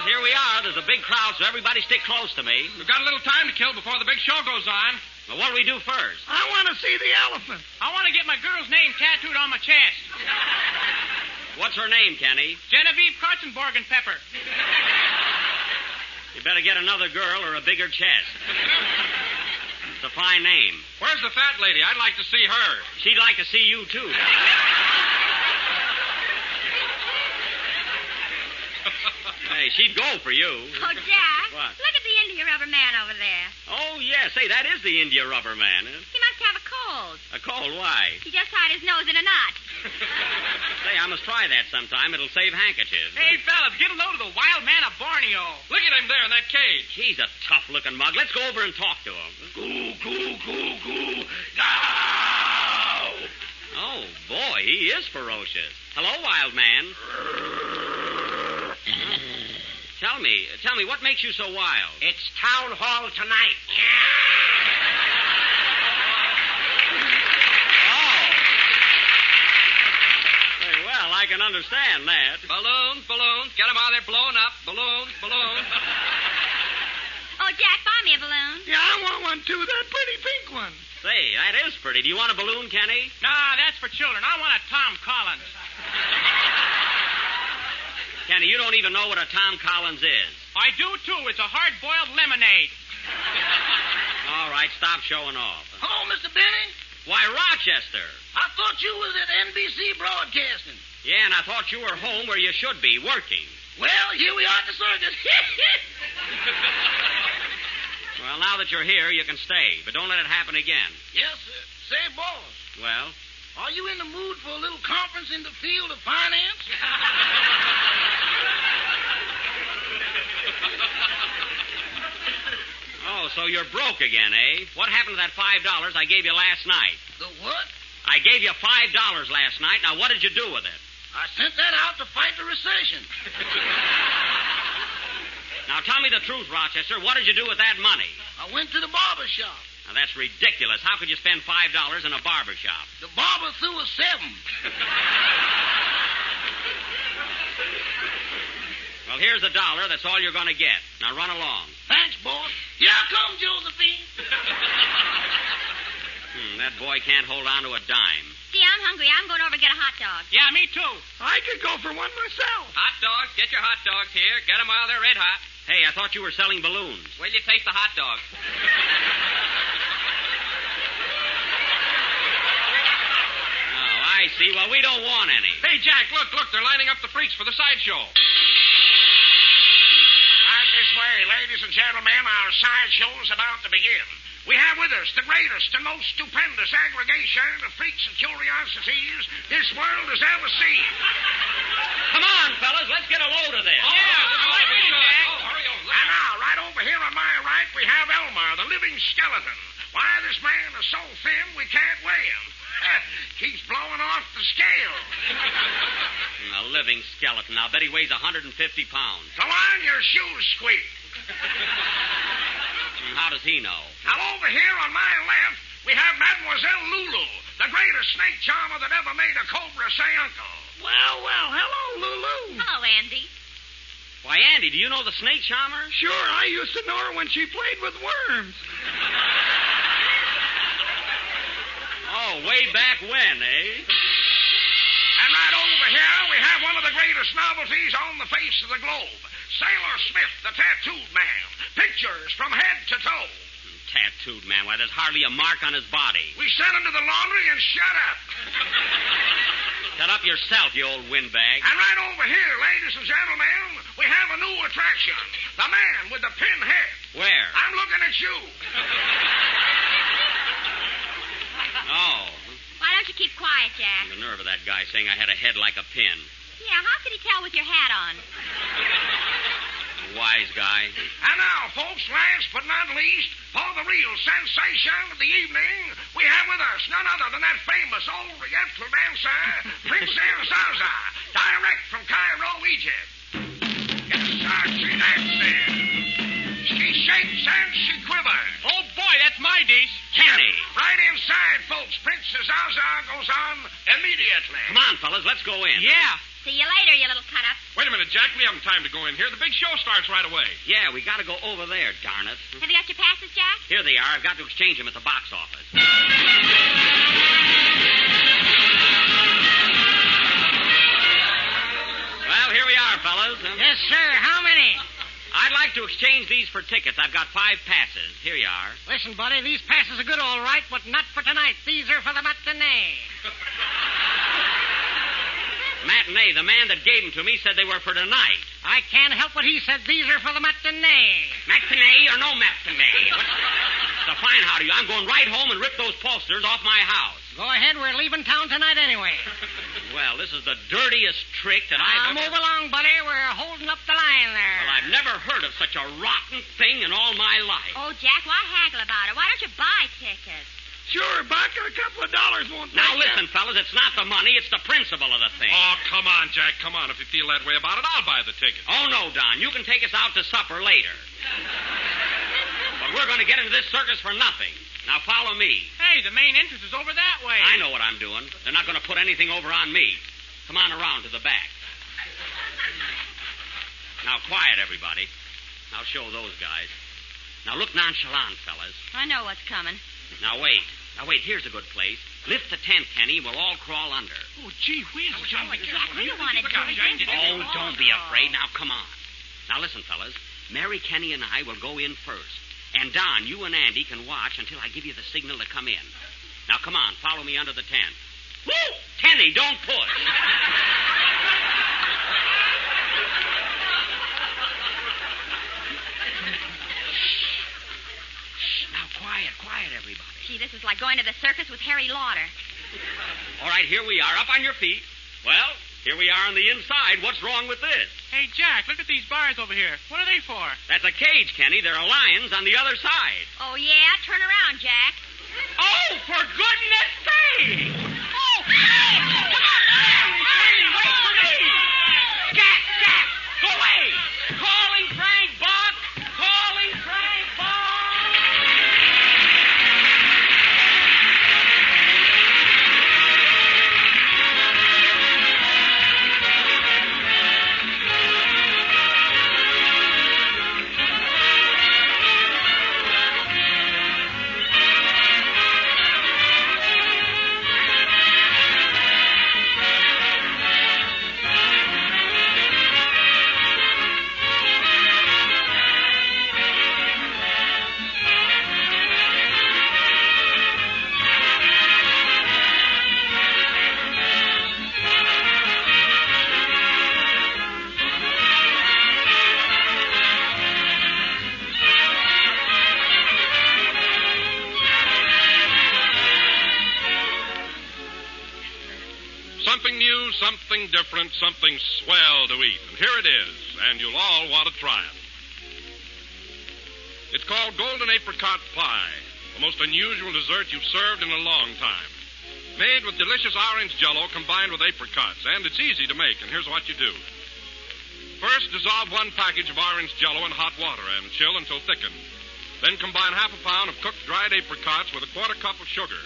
Here we are. There's a big crowd, so everybody stick close to me. We've got a little time to kill before the big show goes on. Well, what do we do first? I want to see the elephant. I want to get my girl's name tattooed on my chest. What's her name, Kenny? Genevieve Kartzenborgen Pepper. You better get another girl or a bigger chest. It's a fine name. Where's the fat lady? I'd like to see her. She'd like to see you, too. Hey, she'd go for you. Oh, Jack. What? Look at the India rubber man over there. Oh, yes. Say, that is the India rubber man. Huh? He must have a cold. A cold? Why? He just tied his nose in a knot. Say, I must try that sometime. It'll save handkerchiefs. Hey, fellas, get a load of the wild man of Borneo. Look at him there in that cage. He's a tough-looking mug. Let's go over and talk to him. Goo. Oh, boy, he is ferocious. Hello, wild man. Tell me, what makes you so wild? It's town hall tonight. Oh. Very well, I can understand that. Balloons. Get them out there blowing up. Balloons. Oh, Jack, buy me a balloon. Yeah, I want one, too. That pretty pink one. Say, that is pretty. Do you want a balloon, Kenny? Nah, that's for children. I want a Tom Collins. Kenny, you don't even know what a Tom Collins is. I do, too. It's a hard-boiled lemonade. All right, stop showing off. Hello, Mr. Benny. Why, Rochester. I thought you was at NBC Broadcasting. Yeah, and I thought you were home where you should be, working. Well, here we are at the circus. Well, now that you're here, you can stay, but don't let it happen again. Yes, sir. Say, boss, Well? are you in the mood for a little conference in the field of finance? Oh, so you're broke again, eh? What happened to that $5 I gave you last night? The what? I gave you $5 last night. Now, what did you do with it? I sent that out to fight the recession. Now, tell me the truth, Rochester. What did you do with that money? I went to the barber shop. Now, that's ridiculous. How could you spend $5 in a barber shop? The barber threw a 7. Well, here's $1. That's all you're going to get. Now, run along. Thanks, boss. Here I come, Josephine. That boy can't hold on to a dime. See, I'm hungry. I'm going over to get a hot dog. Yeah, me too. I could go for one myself. Hot dogs. Get your hot dogs here. Get them while they're red hot. Hey, I thought you were selling balloons. Wait till you taste the hot dog. Oh, I see. Well, we don't want any. Hey, Jack, look. They're lining up the freaks for the sideshow. Right this way, ladies and gentlemen. Our sideshow's about to begin. We have with us the greatest and most stupendous aggregation of freaks and curiosities this world has ever seen. Come on, fellas. Let's get a load of this. And now, right over here on my right, we have Elmer, the living skeleton. Why, this man is so thin we can't weigh him. Keeps blowing off the scale. A living skeleton. I'll bet he weighs 150 pounds. So on your shoes squeak. How does he know? Now, over here on my left, we have Mademoiselle Lulu, the greatest snake charmer that ever made a cobra say uncle. Well, hello, Lulu. Hello, Andy. Why, Andy, do you know the snake charmer? Sure, I used to know her when she played with worms. Oh, way back when, eh? And right over here, we have one of the greatest novelties on the face of the globe. Sailor Smith, the tattooed man. Pictures from head to toe. Tattooed man. Why, there's hardly a mark on his body. We sent him to the laundry and shut up. Shut up yourself, you old windbag. And right over here, ladies and gentlemen, we have a new attraction. The man with the pin head. Where? I'm looking at you. Oh. Why don't you keep quiet, Jack? The nerve of that guy saying I had a head like a pin. Yeah, how could he tell with your hat on? Wise guy. And now, folks, last but not least, for the real sensation of the evening, we have with us none other than that famous Oriental dancer, Princess Zaza, direct from Cairo, Egypt. Yes, sir, she dances. She shakes and she quivers. Oh, boy, that's my dish. Kenny. Right inside, folks. Princess Zaza goes on immediately. Come on, fellas, let's go in. Yeah. See you later, you little cut-up. Wait a minute, Jack. We haven't time to go in here. The big show starts right away. Yeah, we got to go over there, darn it. Have you got your passes, Jack? Here they are. I've got to exchange them at the box office. Well, here we are, fellas. Yes, sir. How many? I'd like to exchange these for tickets. I've got 5 passes. Here you are. Listen, buddy, these passes are good, all right, but not for tonight. These are for the matinee. Matinee. The man that gave them to me said they were for tonight. I can't help what he said. These are for the matinee. Matinee or no matinee? It's a fine howdy. I'm going right home and rip those posters off my house. Go ahead. We're leaving town tonight anyway. Well, this is the dirtiest trick that I've ever... Move along, buddy. We're holding up the line there. Well, I've never heard of such a rotten thing in all my life. Oh, Jack, why haggle about it? Why don't you buy tickets? Sure, Buck, a couple of dollars won't Now, make listen, fellas, it's not the money, it's the principle of the thing. Oh, come on, Jack. Come on. If you feel that way about it, I'll buy the ticket. Oh, no, Don. You can take us out to supper later. But we're going to get into this circus for nothing. Now, follow me. Hey, the main entrance is over that way. I know what I'm doing. They're not going to put anything over on me. Come on around to the back. Now, quiet, everybody. I'll show those guys. Now, look nonchalant, fellas. I know what's coming. Now, wait. Here's a good place. Lift the tent, Kenny. We'll all crawl under. Oh, gee whiz. Jack, we don't want to do it. Oh, don't be afraid. Now, come on. Now, listen, fellas. Mary, Kenny, and I will go in first. And, Don, you and Andy can watch until I give you the signal to come in. Now, come on. Follow me under the tent. Woo! Kenny, don't push. Now, quiet, everybody. Gee, this is like going to the circus with Harry Lauder. All right, here we are, up on your feet. Well, here we are on the inside. What's wrong with this? Hey, Jack, look at these bars over here. What are they for? That's a cage, Kenny. There are lions on the other side. Oh, yeah? Turn around, Jack. Oh, for goodness sake! Wait for me! Jack! Go away! Calling Frank Buck! Calling Frank Buck! Something new, something different, something swell to eat. And here it is, and you'll all want to try it. It's called golden apricot pie, the most unusual dessert you've served in a long time. Made with delicious orange jello combined with apricots, and it's easy to make, and here's what you do. First, dissolve 1 package of orange jello in hot water and chill until thickened. Then combine half a pound of cooked dried apricots with a 1/4 cup of sugar.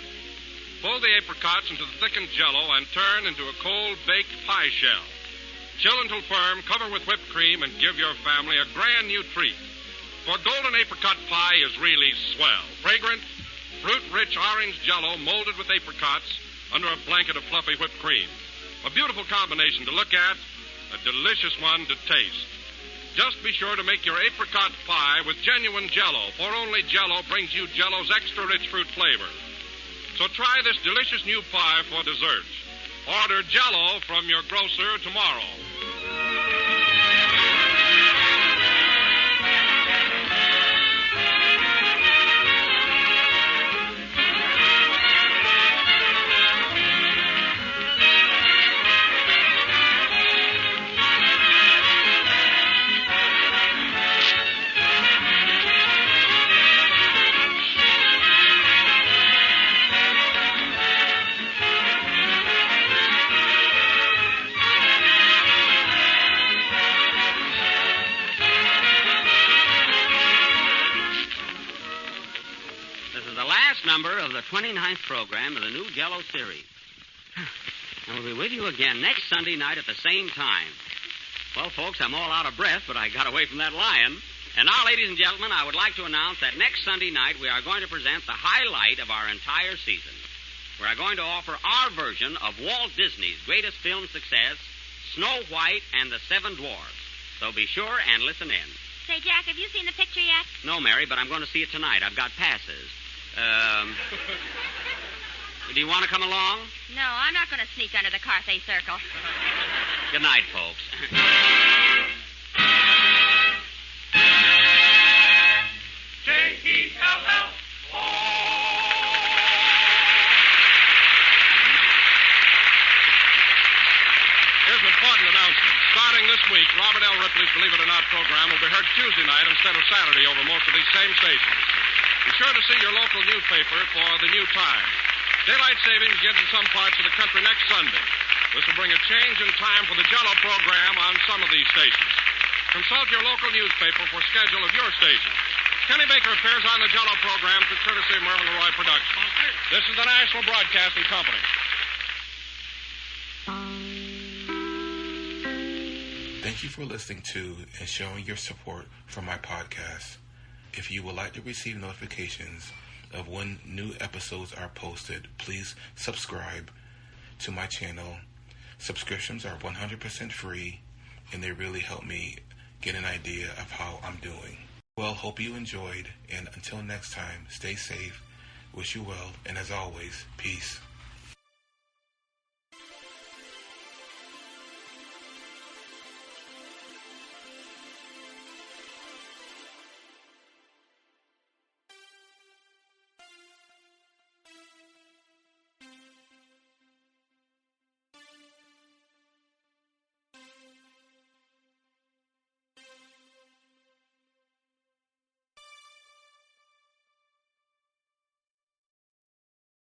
Fold the apricots into the thickened jello and turn into a cold baked pie shell. Chill until firm, cover with whipped cream, and give your family a grand new treat. For golden apricot pie is really swell. Fragrant, fruit-rich orange jello molded with apricots under a blanket of fluffy whipped cream. A beautiful combination to look at, a delicious one to taste. Just be sure to make your apricot pie with genuine jello, for only jello brings you jello's extra rich fruit flavor. So try this delicious new pie for dessert. Order jello from your grocer tomorrow. Number of the 29th program of the new Jello series. And we'll be with you again next Sunday night at the same time. Well, folks, I'm all out of breath, but I got away from that lion. And now, ladies and gentlemen, I would like to announce that next Sunday night we are going to present the highlight of our entire season. We are going to offer our version of Walt Disney's greatest film success, Snow White and the Seven Dwarfs. So be sure and listen in. Say, Jack, have you seen the picture yet? No, Mary, but I'm going to see it tonight. I've got passes. Do you want to come along? No, I'm not going to sneak under the Carthay Circle. Good night, folks. J-E-L-L-O. Here's an important announcement. Starting this week, Robert L. Ripley's Believe It or Not program will be heard Tuesday night instead of Saturday over most of these same stations. Be sure to see your local newspaper for the new time. Daylight saving begins in some parts of the country next Sunday. This will bring a change in time for the Jello program on some of these stations. Consult your local newspaper for schedule of your station. Kenny Baker appears on the Jello program through courtesy of Mervyn LeRoy Productions. This is the National Broadcasting Company. Thank you for listening to and showing your support for my podcast. If you would like to receive notifications of when new episodes are posted, please subscribe to my channel. Subscriptions are 100% free, and they really help me get an idea of how I'm doing. Well, hope you enjoyed, and until next time, stay safe, wish you well, and as always, peace.